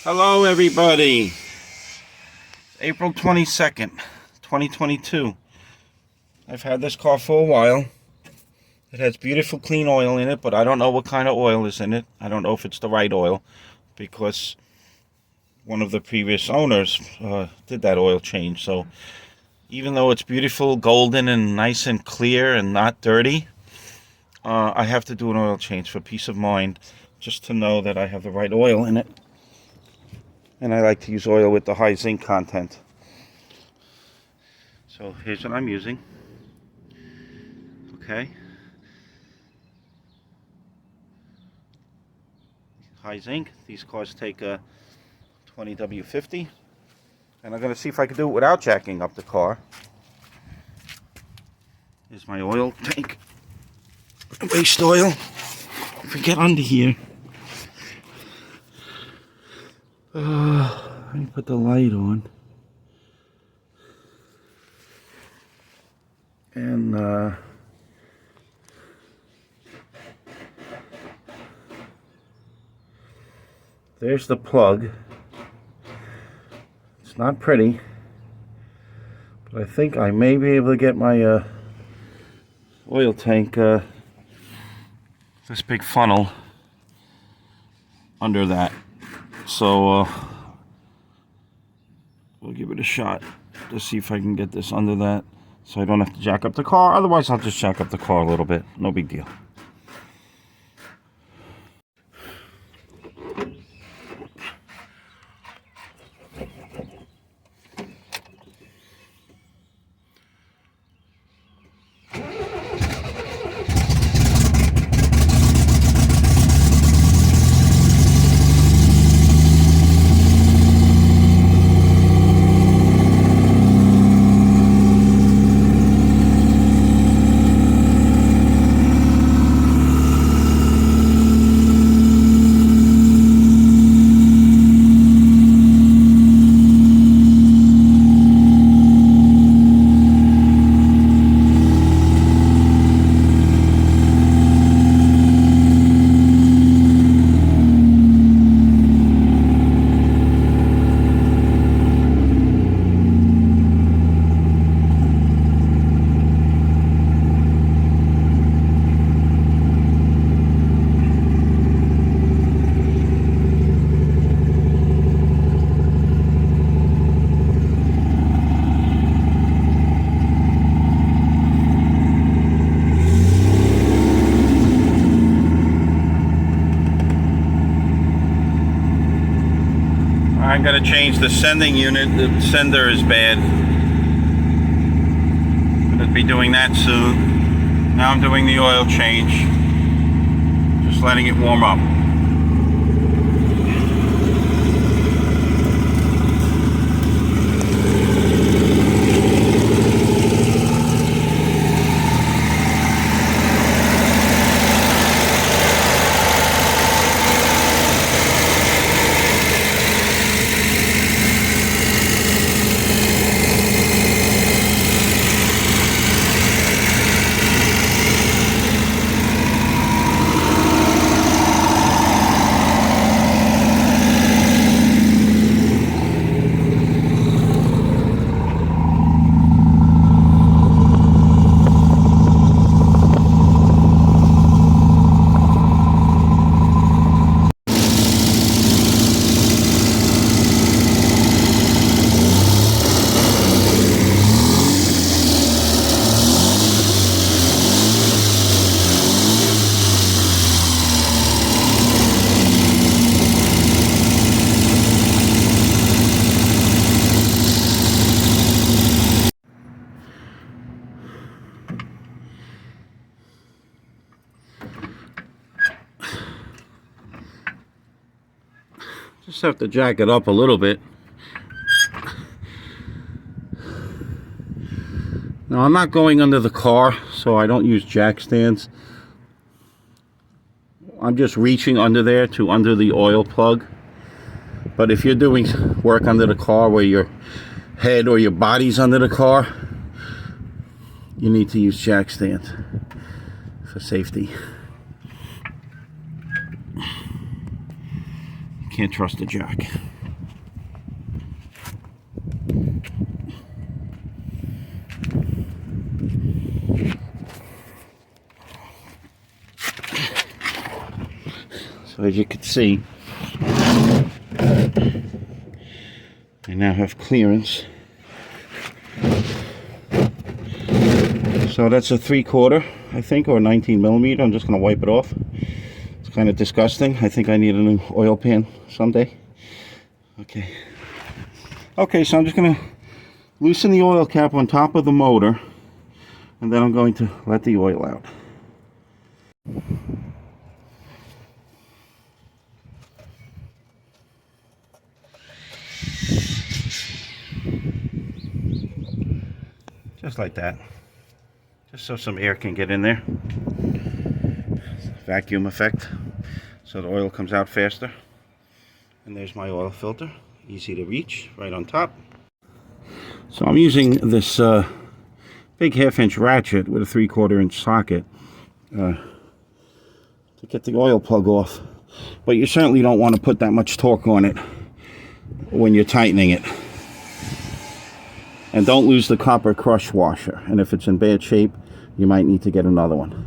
Hello everybody. April 22nd, 2022. I've had this car for a while. It has beautiful clean oil in it, but I don't know what kind of oil is in it. I don't know if it's the right oil because one of the previous owners did that oil change. So even though it's beautiful, golden and nice and clear and not dirty, I have to do an oil change for peace of mind, just to know that I have the right oil in it. And I like to use oil with the high zinc content. So here's what I'm using. Okay. High zinc. These cars take a 20W50. And I'm going to see if I can do it without jacking up the car. Here's my oil tank. Waste oil. If we get under here. Let me put the light on. And there's the plug. It's not pretty, but I think I may be able to get my oil tank, this big funnel, under that. So we'll give it a shot to see if I can get this under that so I don't have to jack up the car. Otherwise I'll just jack up the car a little bit. No big deal. I'm going to change the sending unit. The sender is bad. I'm going to be doing that soon. Now I'm doing the oil change. Just letting it warm up. Just have to jack it up a little bit. Now I'm not going under the car, so I don't use jack stands. I'm just reaching under there to under the oil plug. But if you're doing work under the car where your head or your body's under the car, you need to use jack stands for safety. Can't trust the jack. So as you can see, I now have clearance. So that's a 3/4, I think, or 19 millimeter. I'm just going to wipe it off. It's kind of disgusting. I think I need a new oil pan someday. Okay. Okay, so I'm just going to loosen the oil cap on top of the motor, and then I'm going to let the oil out. Just like that. Just so some air can get in there. Vacuum effect. So the oil comes out faster. And there's my oil filter. Easy to reach, right on top. So I'm using this big 1/2-inch ratchet with a 3/4 inch socket to get the oil plug off. But you certainly don't want to put that much torque on it when you're tightening it. And don't lose the copper crush washer. And if it's in bad shape, you might need to get another one.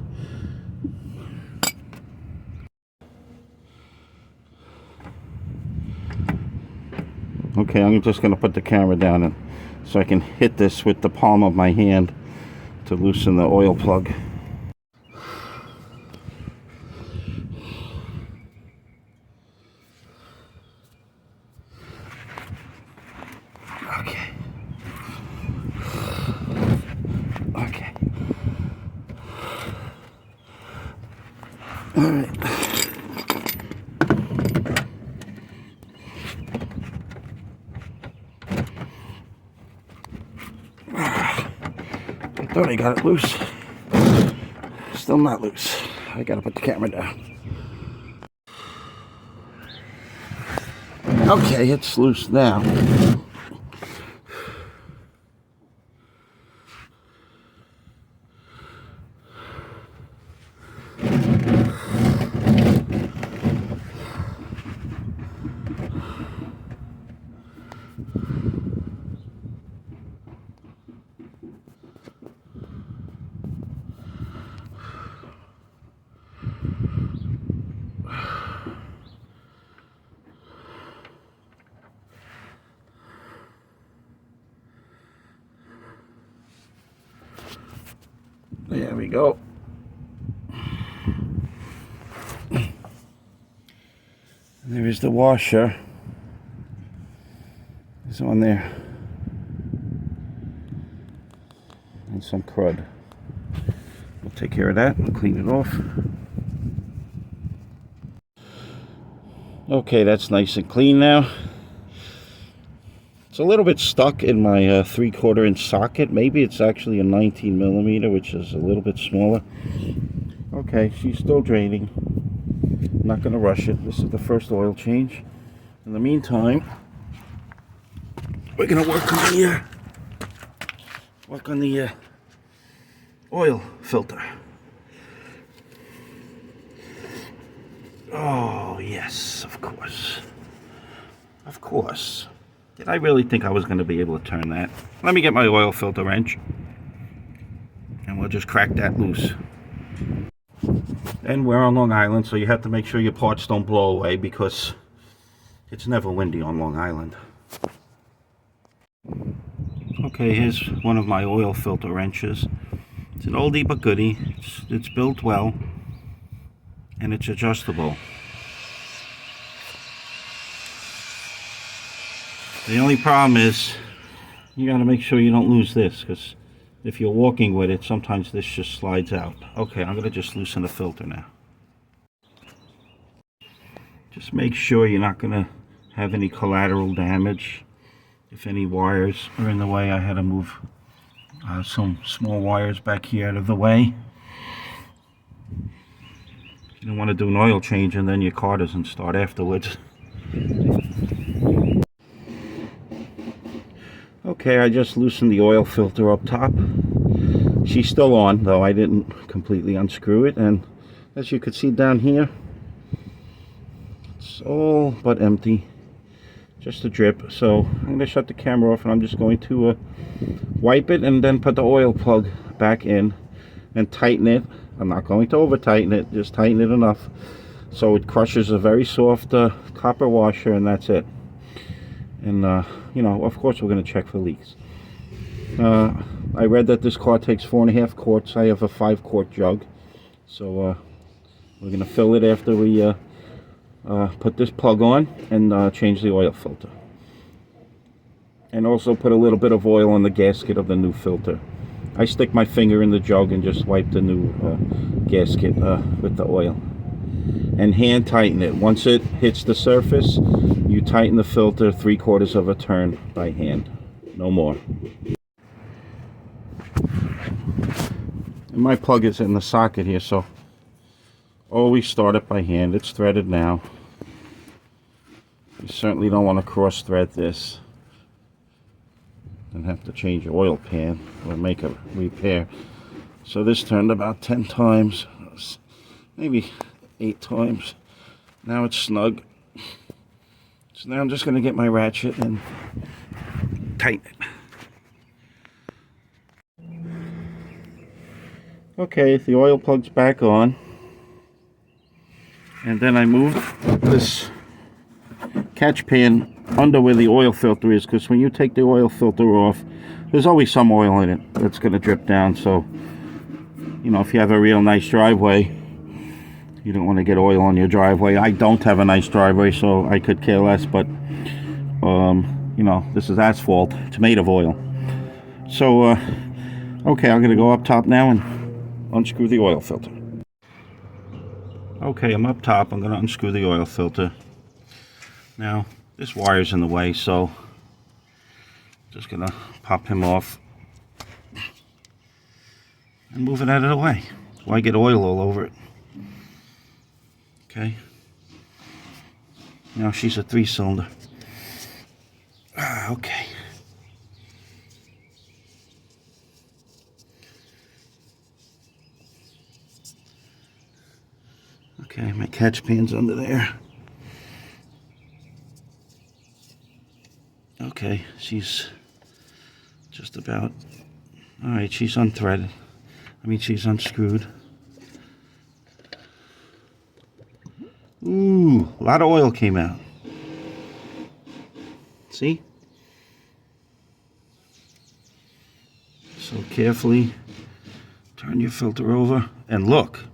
Okay, I'm just going to put the camera down and so I can hit this with the palm of my hand to loosen the oil plug. Okay. Okay. All right. I thought I got it loose. Still not loose. I gotta put the camera down. Okay, it's loose now. There we go. There is the washer. It's on there. And some crud. We'll take care of that and clean it off. Okay, that's nice and clean now. It's a little bit stuck in my 3/4 inch socket. Maybe it's actually a 19 millimeter, which is a little bit smaller. Okay, she's still draining. I'm not going to rush it. This is the first oil change. In the meantime, we're going to work on the oil filter. Oh yes, of course. Of course. Did I really think I was going to be able to turn that? Let me get my oil filter wrench. And we'll just crack that loose. And we're on Long Island, so you have to make sure your parts don't blow away because it's never windy on Long Island. Okay, here's one of my oil filter wrenches. It's an oldie but goodie. It's built well. And it's adjustable. The only problem is you got to make sure you don't lose this, because if you're walking with it, sometimes this just slides out. Okay, I'm going to just loosen the filter now. Just make sure you're not going to have any collateral damage. If any wires are in the way, I had to move some small wires back here out of the way. You don't want to do an oil change and then your car doesn't start afterwards. Okay, I just loosened the oil filter up top. She's still on, though I didn't completely unscrew it. And as you can see down here, it's all but empty. Just a drip. So I'm going to shut the camera off and I'm just going to wipe it and then put the oil plug back in and tighten it. I'm not going to over tighten it, just tighten it enough So it crushes a very soft copper washer, and that's it. And you know, of course we're going to check for leaks. I read that this car takes 4.5 quarts. I have a 5-quart jug, so we're going to fill it after we put this plug on and change the oil filter. And also put a little bit of oil on the gasket of the new filter. I stick my finger in the jug and just wipe the new gasket with the oil. And hand tighten it. Once it hits the surface, you tighten the filter 3/4 of a turn by hand. No more. And my plug is in the socket here, so always start it by hand. It's threaded now. You certainly don't want to cross thread this and have to change your oil pan or make a repair. So this turned about 10 times, maybe 8 times. Now it's snug. So now I'm just going to get my ratchet and tighten it. Okay, the oil plug's back on. And then I moved this catch pan under where the oil filter is, because when you take the oil filter off, there's always some oil in it that's going to drip down. So, you know, if you have a real nice driveway, you don't want to get oil on your driveway. I don't have a nice driveway, so I could care less, but you know, this is asphalt. It's made of oil. So okay, I'm going to go up top now and unscrew the oil filter. Okay, I'm up top. I'm going to unscrew the oil filter. Now, this wire's in the way, so just going to pop him off and move it out of the way. Why get oil all over it? Okay. Now she's a 3-cylinder. Okay. Okay, my catch pan's under there. Okay, she's just about... Alright, she's unthreaded. I mean, she's unscrewed. Ooh, a lot of oil came out. See? So carefully turn your filter over and look.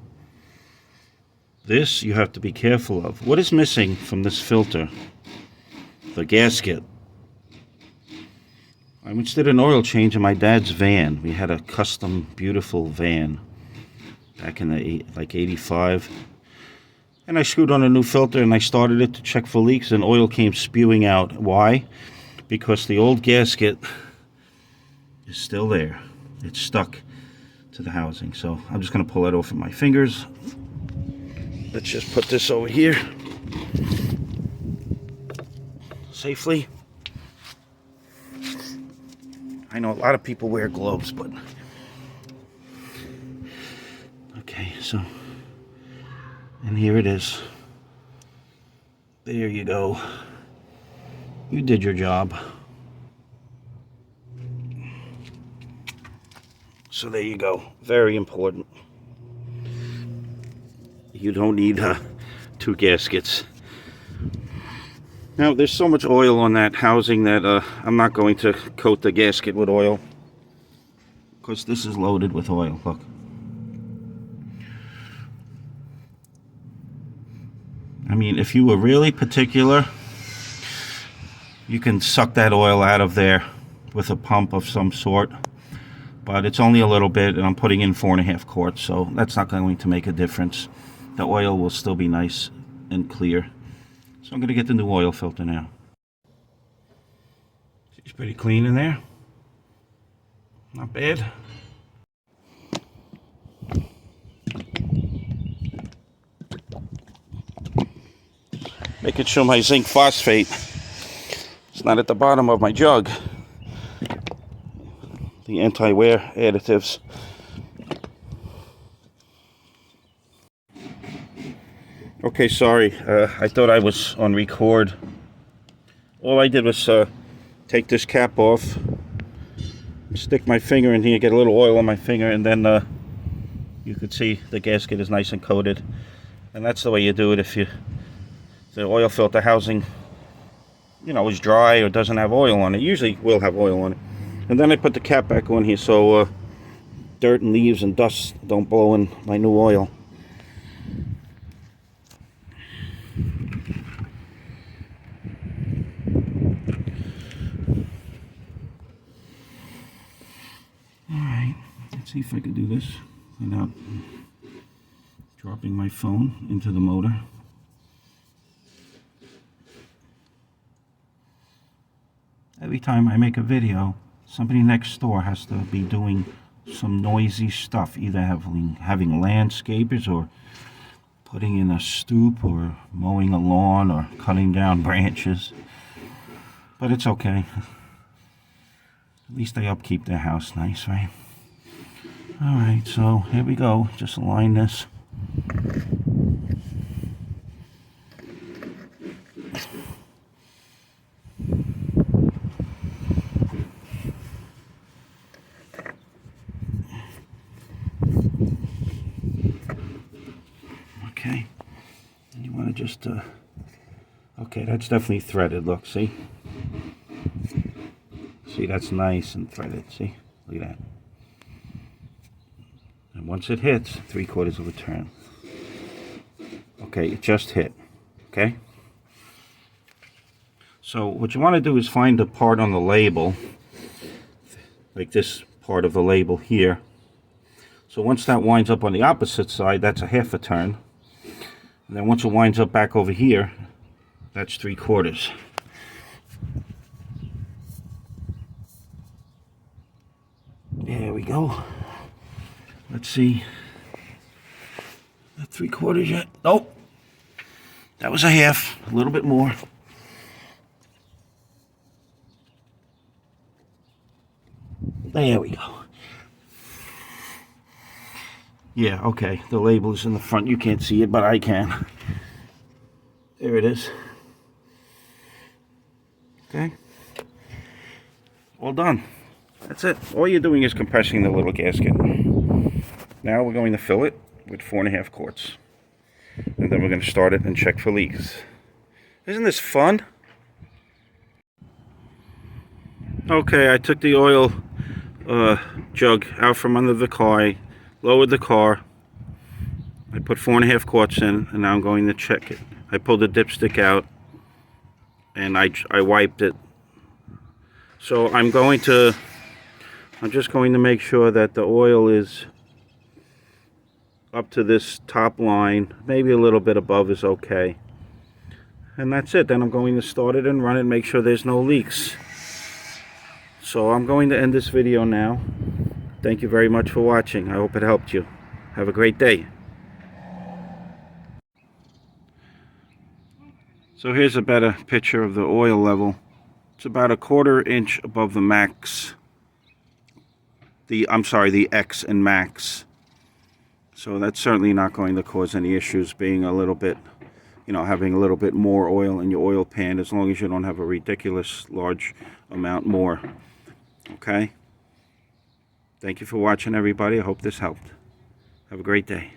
This you have to be careful of. What is missing from this filter? The gasket. I once did an oil change in my dad's van. We had a custom, beautiful van back in the like 85. And I screwed on a new filter and I started it to check for leaks, and oil came spewing out. Why? Because the old gasket is still there. It's stuck to the housing. So I'm just going to pull it off with my fingers. Let's just put this over here safely. I know a lot of people wear gloves, but okay, so, and here it is. There you go. You did your job. So there you go. Very important. You don't need 2 gaskets. Now, there's so much oil on that housing that I'm not going to coat the gasket with oil, because this is loaded with oil. Look. I mean, if you were really particular, you can suck that oil out of there with a pump of some sort. But it's only a little bit, and I'm putting in 4.5 quarts, so that's not going to make a difference. The oil will still be nice and clear. So I'm going to get the new oil filter now. She's pretty clean in there. Not bad. Making sure my zinc phosphate is not at the bottom of my jug. The anti-wear additives. Okay, sorry, I thought I was on record. All I did was take this cap off, stick my finger in here, get a little oil on my finger, and then you could see the gasket is nice and coated. And that's the way you do it if the oil filter housing, you know, is dry or doesn't have oil on it. Usually will have oil on it. And then I put the cap back on here so dirt and leaves and dust don't blow in my new oil. Alright, let's see if I can do this without dropping my phone into the motor. Every time I make a video, somebody next door has to be doing some noisy stuff, either having landscapers or putting in a stoop or mowing a lawn or cutting down branches. But it's okay. At least they upkeep their house nice, right? Alright, so here we go. Just align this. Okay. And you want to just, okay, that's definitely threaded. Look, see? See, that's nice and threaded. See? Look at that. And once it hits, 3/4 of a turn. Okay, it just hit. Okay? So what you want to do is find the part on the label, like this part of the label here. So once that winds up on the opposite side, that's a 1/2 a turn. And then once it winds up back over here, that's 3/4. There we go. Let's see. Not 3/4 yet. Nope. That was a 1/2. A little bit more. There we go. Yeah, okay. The label is in the front. You can't see it, but I can. There it is. Okay. All done. That's it. All you're doing is compressing the little gasket. Now we're going to fill it with 4.5 quarts. And then we're going to start it and check for leaks. Isn't this fun? Okay, I took the oil jug out from under the car. I lowered the car. I put 4.5 quarts in, and now I'm going to check it. I pulled the dipstick out, and I wiped it. So I'm just going to make sure that the oil is up to this top line. Maybe a little bit above is okay. And that's it. Then I'm going to start it and run it and make sure there's no leaks. So I'm going to end this video now. Thank you very much for watching. I hope it helped you. Have a great day. So here's a better picture of the oil level. It's about 1/4 inch above the max. The X and max. So that's certainly not going to cause any issues, being a little bit, you know, having a little bit more oil in your oil pan, as long as you don't have a ridiculous large amount more. Okay? Thank you for watching, everybody. I hope this helped. Have a great day.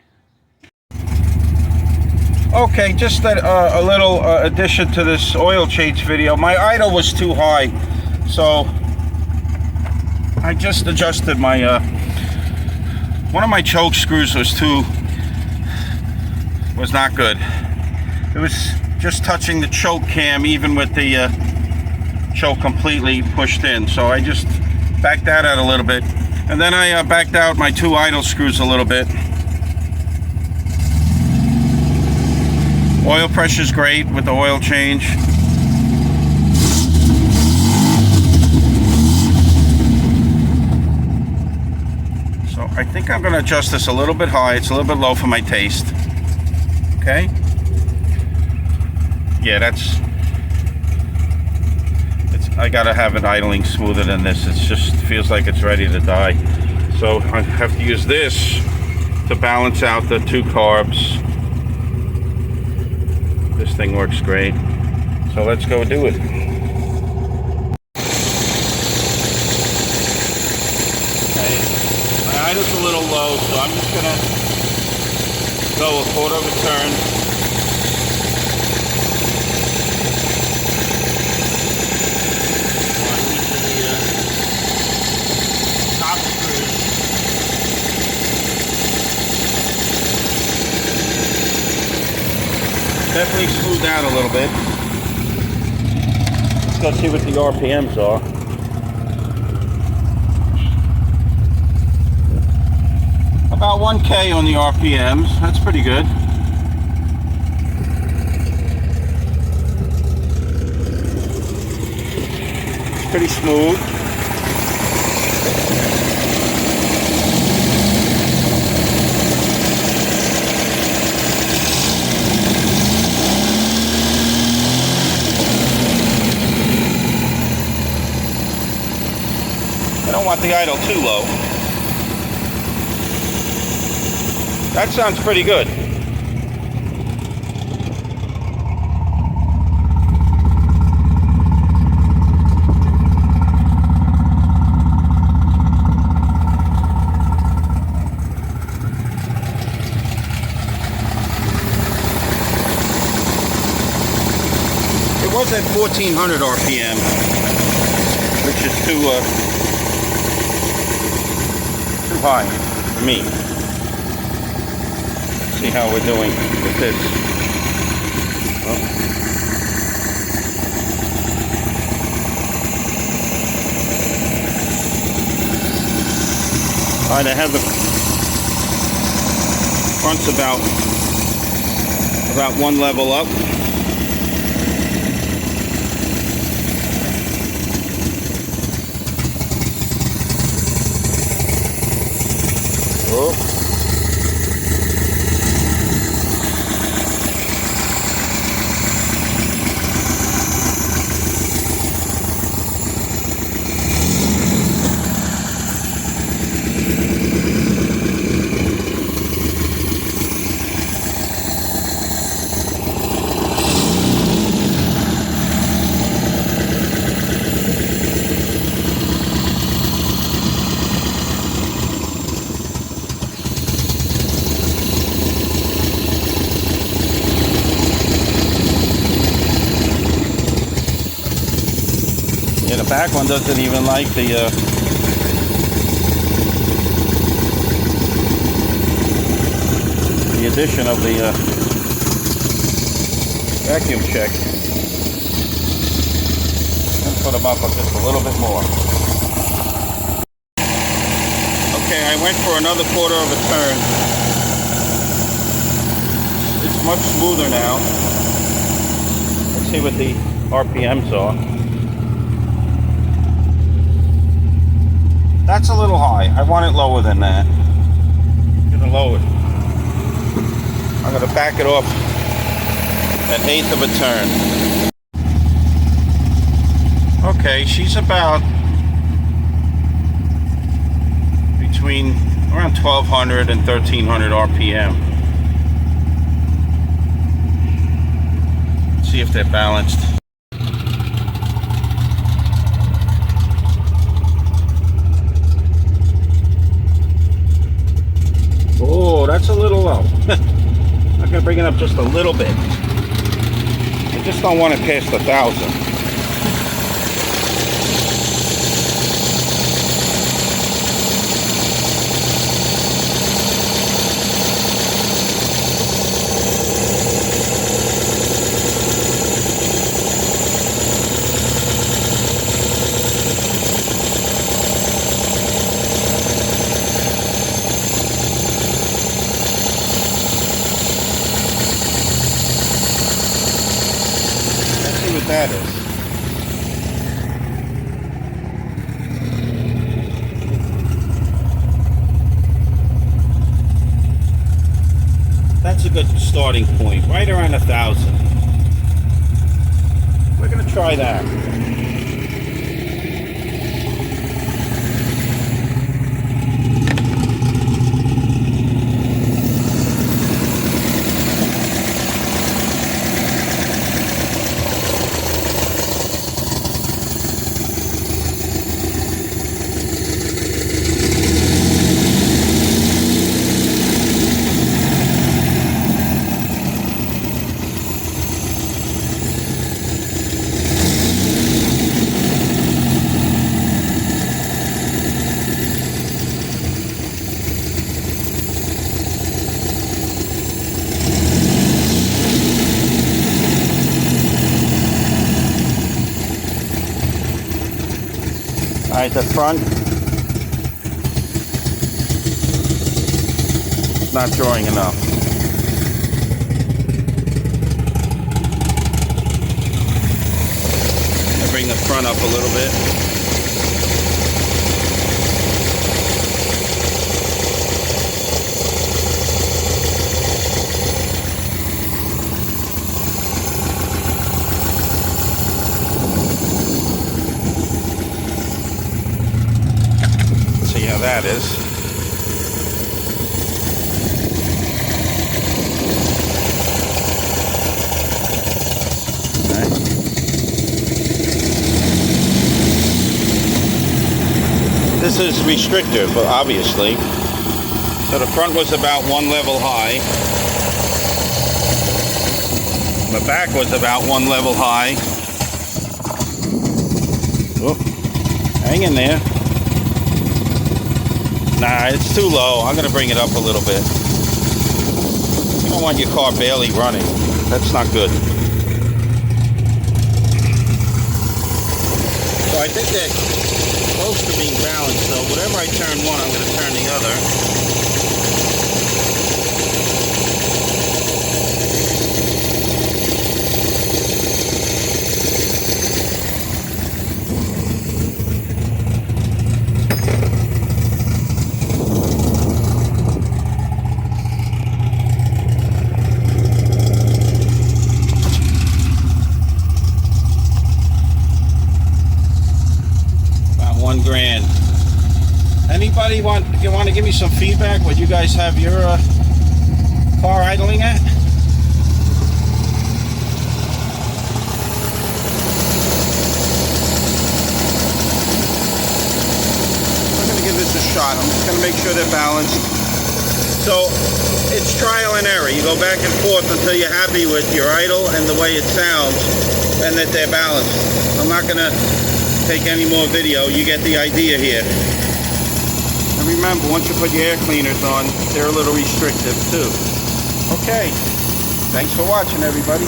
Okay, just a little addition to this oil change video. My idle was too high, so I just adjusted my one of my choke screws was not good. It was just touching the choke cam, even with the choke completely pushed in. So I just backed that out a little bit, and then I backed out my 2 idle screws a little bit. Oil pressure is great with the oil change. So I think I'm going to adjust this a little bit high. It's a little bit low for my taste. Okay? Yeah, I got to have it idling smoother than this. It just feels like it's ready to die. So I have to use this to balance out the 2 carbs. This thing works great. So let's go do it. Okay. My idle's a little low, so I'm just gonna go a quarter of a turn. On each of the top screws. Definitely screwed down a little bit. Let's go see what the RPMs are. About 1K on the RPMs. That's pretty good. It's pretty smooth. I don't want the idle too low. That sounds pretty good. It was at 1400 RPM, which is too high for me. See how we're doing with this. Well, all right, I have the front's about one level up. Whoa. Yeah, the back one doesn't even like the addition of the vacuum check. And put them up just a little bit more. Okay, I went for another quarter of a turn. It's much smoother now. Let's see what the RPMs are. That's a little high. I want it lower than that. I'm gonna lower it. I'm gonna back it off an eighth of a turn. Okay, she's about between around 1200 and 1300 RPM. Let's see if they're balanced. Oh, that's a little low. I'm gonna bring it up just a little bit. I just don't want it past 1,000. That is. That's a good starting point, right around 1,000. We're going to try that. Alright, the front, not drawing enough. I bring the front up a little bit. See how that is. This is restrictive, obviously. So the front was about one level high. The back was about one level high. Oh, hang in there. Nah, it's too low. I'm going to bring it up a little bit. You don't want your car barely running. That's not good. So I think that close to being balanced, so whatever I turn one, I'm going to turn the other. $1,000. Anybody want to give me some feedback? What you guys have your car idling at? I'm going to give this a shot. I'm just going to make sure they're balanced. So it's trial and error. You go back and forth until you're happy with your idle and the way it sounds, and that they're balanced. I'm not going to take any more video. You get the idea here. And remember, once you put your air cleaners on, they're a little restrictive too. Okay, thanks for watching, everybody.